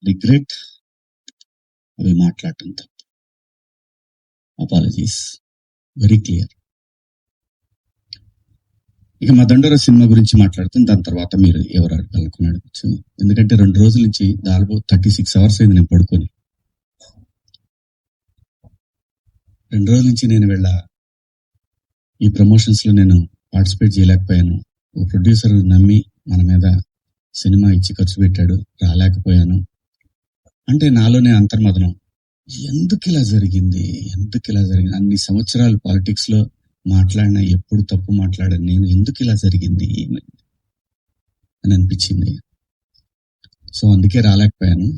Regret, అవి మాట్లాడటం తప్పు. Apologies, very clear. ఇక మా దండోర సినిమా గురించి మాట్లాడుతాం. దాని తర్వాత మీరు ఎవరు అడగాలనుకుని అడగచ్చు. ఎందుకంటే 2 రోజుల నుంచి దాదాపు 36 hours అయింది నేను పడుకొని. 2 రోజుల నుంచి నేను ఈ ప్రమోషన్స్ లో నేను పార్టిసిపేట్ చేయలేకపోయాను. ఓ ప్రొడ్యూసర్ నమ్మి మన మీద సినిమా ఇచ్చి ఖర్చు పెట్టాడు, రాలేకపోయాను. అంటే నాలోనే అంతర్మదనం, ఎందుకు ఇలా జరిగింది. అన్ని సంవత్సరాలు పాలిటిక్స్ లో మాట్లాడినా ఎప్పుడు తప్పు మాట్లాడాను నేను, ఎందుకు ఇలా జరిగింది అని అనిపించింది. సో అందుకే రాలేకపోయాను.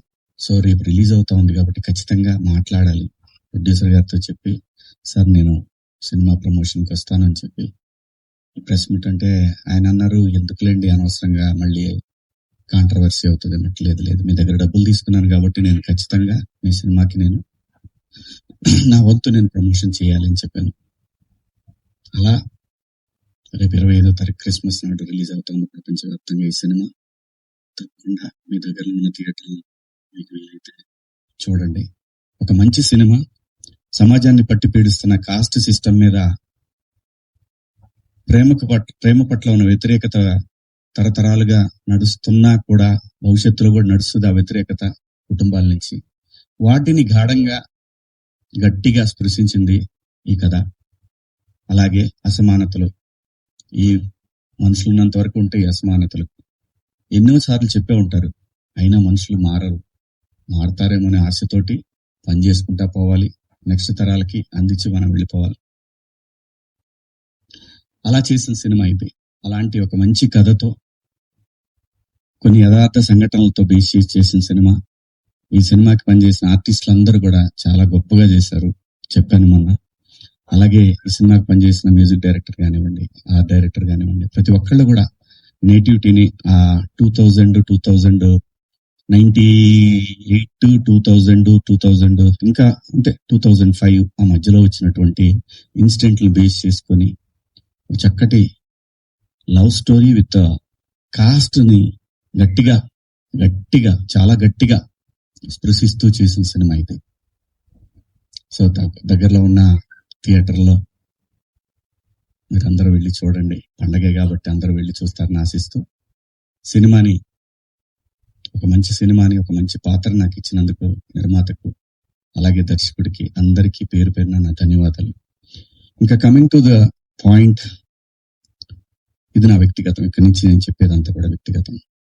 సో రేపు రిలీజ్ అవుతా ఉంది కాబట్టి ఖచ్చితంగా మాట్లాడాలి. ప్రొడ్యూసర్ గారితో చెప్పి, సార్ నేను సినిమా ప్రమోషన్కి వస్తానని చెప్పి ప్రెస్ మీట్ అంటే ఆయన అన్నారు, ఎందుకులేండి అనవసరంగా మళ్ళీ కాంట్రవర్సీ అవుతుంది అన్నట్టు. లేదు, మీ దగ్గర డబ్బులు తీసుకున్నాను కాబట్టి నేను ఖచ్చితంగా మీ సినిమాకి నేను నా వంతు నేను ప్రమోషన్ చేయాలని చెప్పాను. అలా రేపు 25వ తారీఖు క్రిస్మస్ నాడు రిలీజ్ అవుతుంది ప్రపంచవ్యాప్తంగా ఈ సినిమా. తప్పకుండా మీ దగ్గర ఉన్న థియేటర్లో మీకు వీలైతే చూడండి. ఒక మంచి సినిమా, సమాజాన్ని పట్టి పీడిస్తున్న కాస్ట్ సిస్టమ్ మీద ప్రేమ పట్ల ఉన్న వ్యతిరేకత తరతరాలుగా నడుస్తున్నా కూడా భవిష్యత్తులో కూడా నడుస్తుంది. ఆ వ్యతిరేకత కుటుంబాల నుంచి వాటిని గాఢంగా గట్టిగా స్పృశించింది ఈ కథ. అలాగే అసమానతలు, ఈ మనుషులున్నంత వరకు ఉంటాయి అసమానతలు. ఎన్నోసార్లు చెప్పే ఉంటారు, అయినా మనుషులు మారతారేమో అనే ఆశతోటి పని చేసుకుంటా పోవాలి, నెక్స్ట్ తరాలకి అందించి మనం వెళ్ళిపోవాలి. అలా చేసిన సినిమా ఇది. అలాంటి ఒక మంచి కథతో కొన్ని యథార్థ సంఘటనలతో బేస్ చేసిన సినిమా. ఈ సినిమాకి పనిచేసిన ఆర్టిస్టులు అందరూ కూడా చాలా గొప్పగా చేశారు, చెప్పాను మొన్న. అలాగే ఈ సినిమాకి పనిచేసిన మ్యూజిక్ డైరెక్టర్ కానివ్వండి, ఆర్ట్ డైరెక్టర్ కానివ్వండి, ప్రతి ఒక్కళ్ళు కూడా నేటివిటీని 2000 98 2000 ఇంకా అంటే 2005 ఆ మధ్యలో వచ్చినటువంటి ఇన్సిడెంట్లు బేస్ చేసుకొని చక్కటి లవ్ స్టోరీ విత్ కాస్ట్ ని గట్టిగా చాలా గట్టిగా స్పృశిస్తూ చేసిన సినిమా ఇది. సో దగ్గరలో ఉన్న థియేటర్లో మీరందరూ వెళ్ళి చూడండి. పండగే కాబట్టి అందరూ వెళ్ళి చూస్తారని ఆశిస్తూ, ఒక మంచి పాత్ర నాకు ఇచ్చినందుకు నిర్మాతకు, అలాగే దర్శకుడికి, అందరికీ పేరు పేరున నా ధన్యవాదాలు. ఇంకా కమింగ్ టు ద పాయింట్, ఇది నా వ్యక్తిగతం. ఇక్కడి నుంచి నేను చెప్పేదంతా కూడా వ్యక్తిగతం.